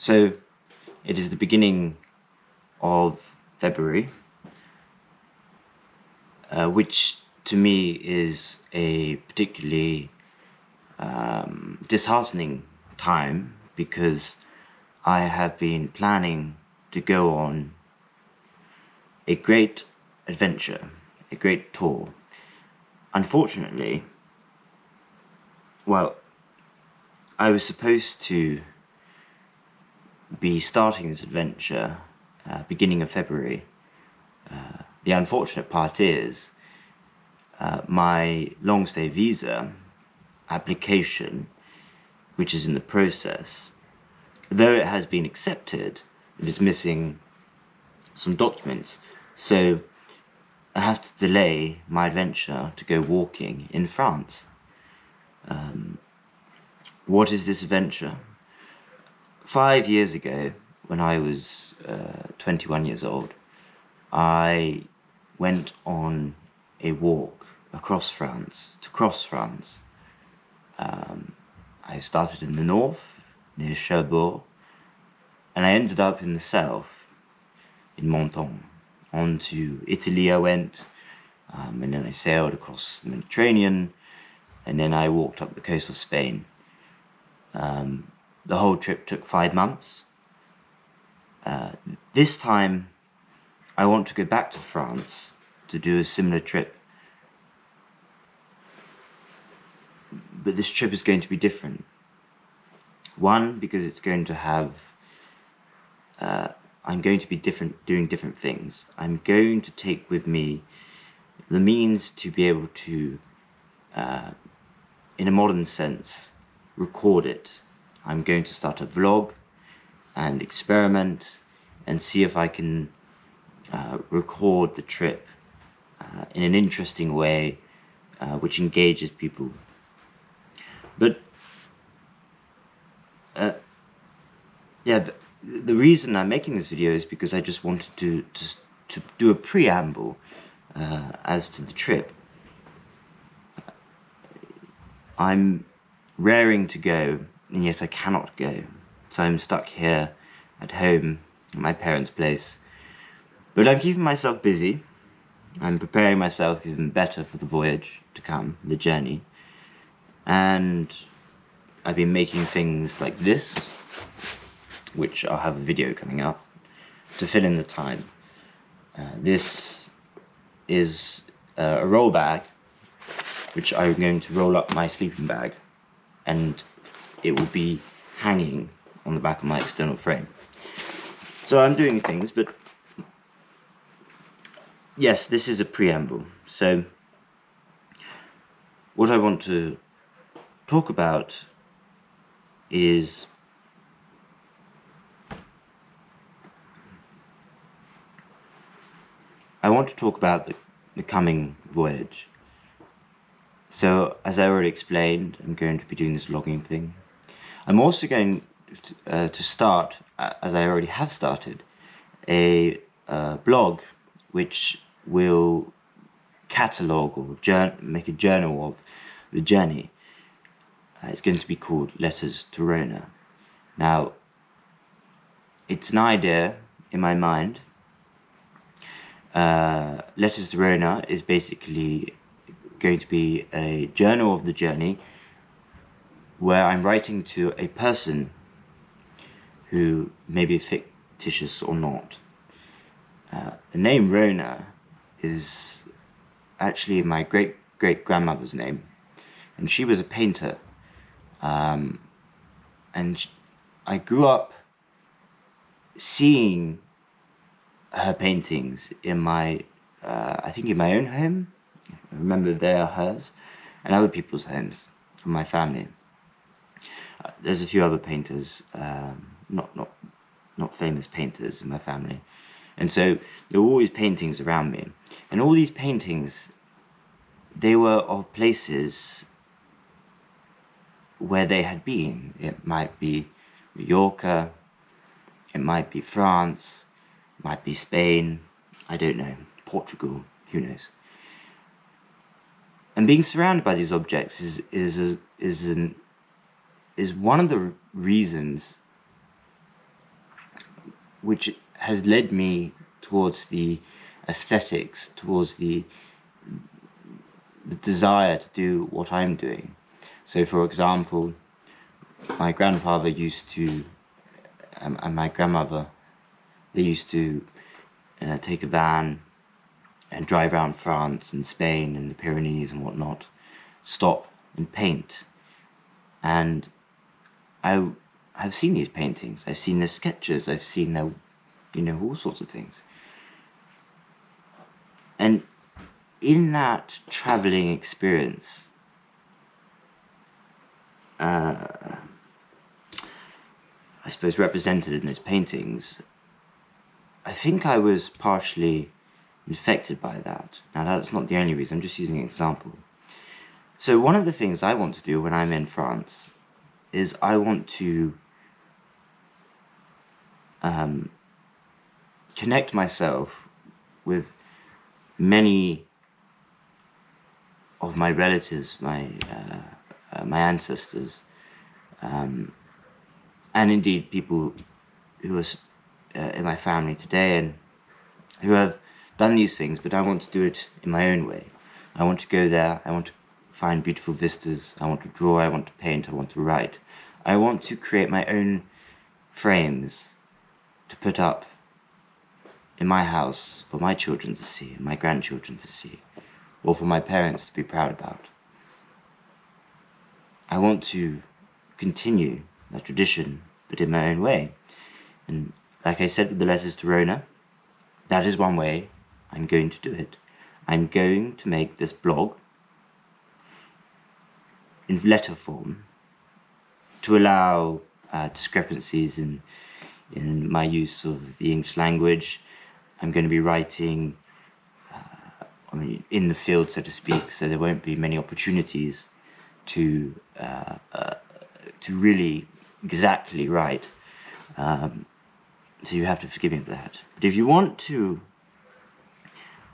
So it is the beginning of February, which to me is a particularly disheartening time, because I have been planning to go on a great adventure, a great tour. Unfortunately, well, I was supposed to be starting this adventure beginning of February. The unfortunate part is my long stay visa application, which is in the process, though it has been accepted, it is missing some documents, so I have to delay my adventure to go walking in France. What is this adventure? 5 years ago, when I was 21 years old, I went on a walk across France, to cross France. I started in the north, near Cherbourg, and I ended up in the south, in Menton. On to Italy I went, and then I sailed across the Mediterranean, and then I walked up the coast of Spain. The whole trip took 5 months. This time, I want to go back to France to do a similar trip. But this trip is going to be different. One, because it's going to have, I'm going to be doing different things. I'm going to take with me the means to be able to, in a modern sense, record it. I'm going to start a vlog and experiment and see if I can record the trip in an interesting way, which engages people. But yeah, the reason I'm making this video is because I just wanted to do a preamble as to the trip. I'm raring to go, and yet I cannot go. So I'm stuck here at home at my parents' place. But I'm keeping myself busy. I'm preparing myself even better for the voyage to come, the journey. And I've been making things like this, which I'll have a video coming up, to fill in the time. This is a roll bag, which I'm going to roll up my sleeping bag, and it will be hanging on the back of my external frame. So I'm doing things, but yes, this is a preamble. So what I want to talk about is I want to talk about the coming voyage. So, as I already explained, I'm going to be doing this logging thing. I'm also going to start, as I already have started, a blog which will catalogue or make a journal of the journey. It's going to be called Letters to Rona. Now, it's an idea in my mind. Letters to Rona is basically going to be a journal of the journey where I'm writing to a person who may be fictitious or not. The name Rona is actually my great-great-grandmother's name, and she was a painter. And I grew up seeing her paintings in my, I think in my own home. I remember they are hers, and other people's homes from my family. There's a few other painters, not famous painters in my family, and so there were always paintings around me, and all these paintings, they were of places where they had been. It might be Mallorca, it might be France, it might be Spain, I don't know, Portugal, who knows. And being surrounded by these objects is one of the reasons which has led me towards the aesthetics, towards the desire to do what I'm doing. So, for example, my grandfather used to, and my grandmother, they used to take a van and drive around France and Spain and the Pyrenees and whatnot, stop and paint. And I've seen these paintings, I've seen their sketches, I've seen their, all sorts of things. And in that travelling experience, I suppose represented in those paintings, I think I was partially infected by that. Now that's not the only reason, I'm just using an example. So one of the things I want to do when I'm in France is I want to connect myself with many of my relatives, my ancestors, and indeed people who are in my family today and who have done these things, but I want to do it in my own way. I want to go there, I want to find beautiful vistas, I want to draw, I want to paint, I want to write. I want to create my own frames to put up in my house for my children to see, and my grandchildren to see, or for my parents to be proud about. I want to continue that tradition, but in my own way. And like I said with the letters to Rona, that is one way I'm going to do it. I'm going to make this blog in letter form to allow discrepancies in my use of the English language. I'm going to be writing in the field, so to speak, so there won't be many opportunities to really exactly write. So you have to forgive me for that. But if you want to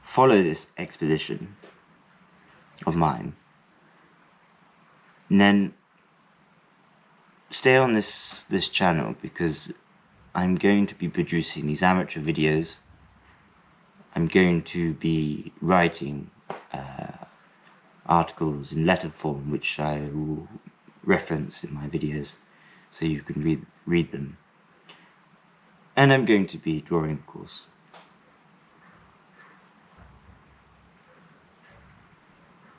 follow this expedition of mine, then stay on this channel, because I'm going to be producing these amateur videos. I'm going to be writing articles in letter form, which I will reference in my videos so you can read them. And I'm going to be drawing, of course.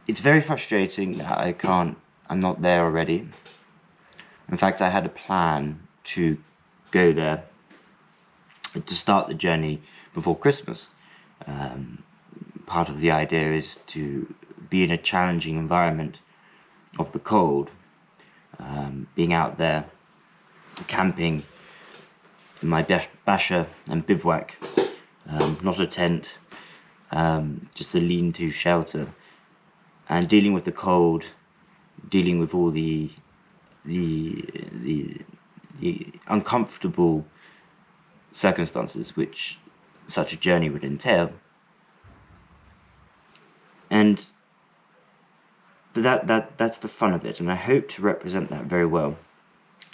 It's very frustrating that I'm not there already. In fact, I had a plan to go there, to start the journey before Christmas. Part of the idea is to be in a challenging environment of the cold, being out there, camping in my basher and bivouac, not a tent, just a lean-to shelter, and dealing with the cold, dealing with all the uncomfortable circumstances which such a journey would entail. But that's the fun of it, and I hope to represent that very well.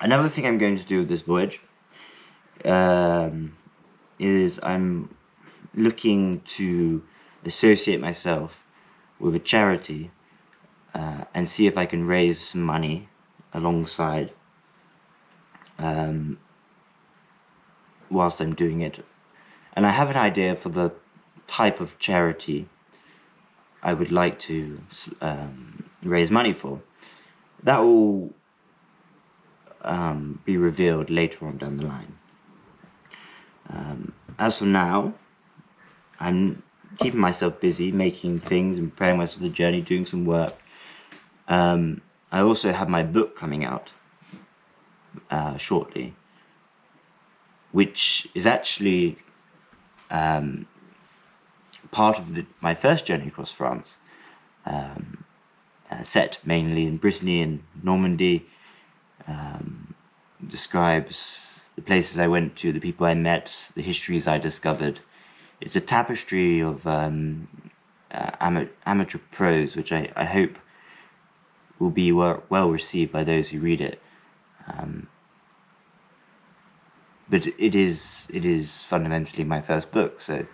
Another thing I'm going to do with this voyage is I'm looking to associate myself with a charity and see if I can raise some money alongside whilst I'm doing it. And I have an idea for the type of charity I would like to raise money for. That will be revealed later on down the line. As for now, I'm keeping myself busy, making things and preparing myself for the journey, doing some work. I also have my book coming out shortly, which is actually part of my first journey across France, set mainly in Brittany and Normandy. Describes the places I went to, the people I met, the histories I discovered. It's a tapestry of amateur prose, which I hope will be well received by those who read it. but it is fundamentally my first book, so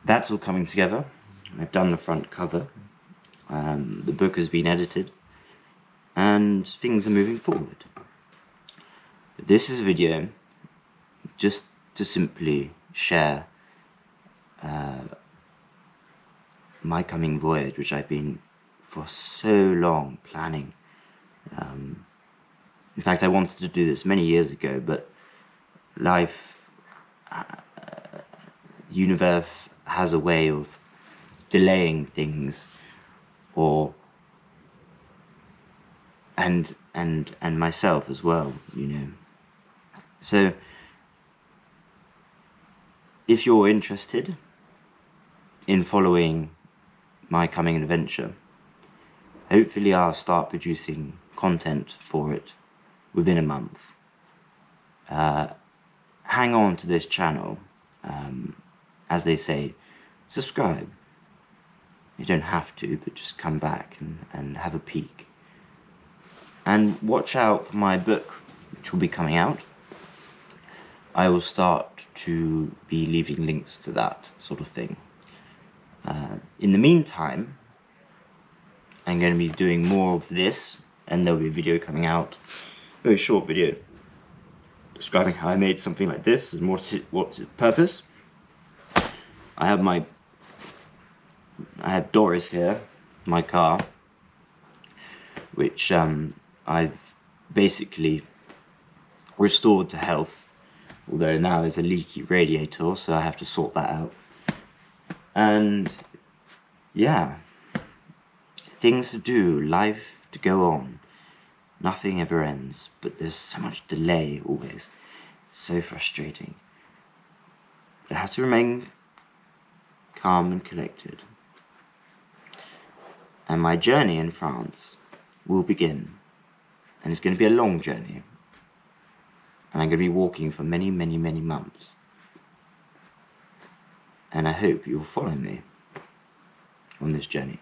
that's all coming together. I've done the front cover, the book has been edited, and things are moving forward. This is a video just to simply share my coming voyage, which I've been for so long planning. In fact, I wanted to do this many years ago, but life, universe has a way of delaying things, or and myself as well, you know. So if you're interested in following my coming adventure, hopefully I'll start producing content for it within a month. Hang on to this channel, as they say, subscribe. You don't have to, but just come back and have a peek. And watch out for my book, which will be coming out. I will start to be leaving links to that sort of thing. In the meantime, I'm going to be doing more of this, and there'll be a video coming out, a very short video, describing how I made something like this and what's its purpose. I have Doris here, my car, which I've basically restored to health, although now there's a leaky radiator, so I have to sort that out. And yeah, things to do, life to go on. Nothing ever ends, but there's so much delay always. It's so frustrating. But I have to remain calm and collected. And my journey in France will begin. And it's going to be a long journey. And I'm going to be walking for many, many, many months. And I hope you'll follow me on this journey.